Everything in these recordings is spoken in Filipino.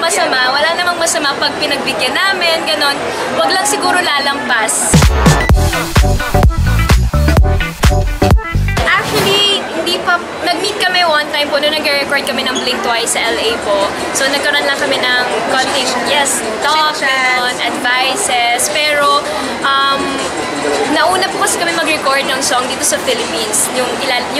masama. Wala namang masama pag pinagbigyan namin, ganon. Wag lang siguro lalampas. Actually, hindi pa, nag-meet kami one time po nung nag-record kami ng Blink Twice sa LA po. So, nagkaroon lang kami ng konting, talk, ganon, advices. Pero, nauna po kasi kami mag-record ng song dito sa Philippines, yung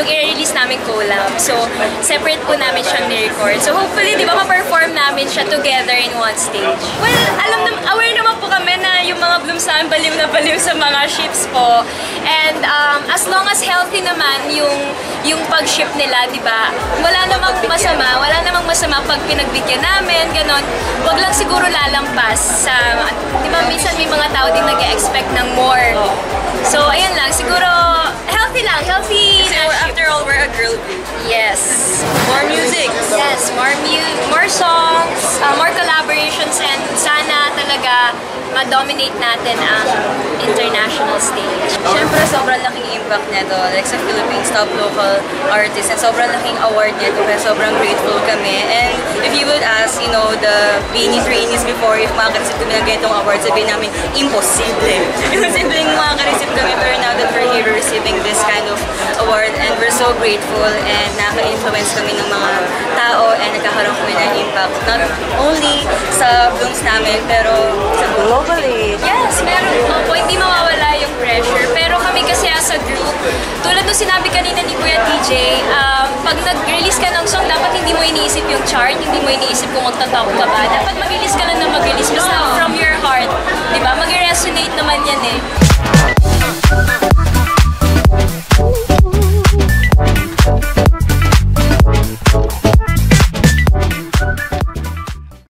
i-release namin collab. So, separate po namin siyang ni-record. So, hopefully, di ba, ma-perform namin siya together in one stage. Well, aware naman po kami na yung mga blooms namin baliw na baliw sa mga ships po. And as long as healthy naman yung pag-ship nila, di ba, wala namang masama pag pinagbigyan namin, ganon. Wag lang siguro lalampas sa, di ba, minsan may mga tao din nag-expect ng more. So, ayun lang, siguro healthy lang, healthy. After all, we're a girl group. Yes. More music. Yes, more songs, more collaborations, and sana talaga ma-dominate natin ang international stage. Siyempre, sobrang laking impact nito. Like sa Philippines, top local artists, and sobrang laking award nito. Kaya sobrang grateful kami. And if you would ask, you know, the Beanie trainees before, if makaka-receive kami ng ganitong award, sabihin namin, imposible. Imposibleng makaka-receive kami. Pero now that we're here receiving this kind of award, and we're so grateful, and nakaka-influence kami ng mga tao, and nagkakaroon kami ng impact. Not only sa blooms namin, pero sa globally. Yes, meron po. Hindi mawawala yung pressure. Pero kami kasi as a group, tulad nung sinabi kanina ni Kuya TJ, pag nag-release ka ng song, dapat hindi mo iniisip yung chart, hindi mo iniisip kung magta-top ka ba. Dapat mag-release ka lang na mag-release. Basta from your heart. Diba? Mag-resonate naman yan eh.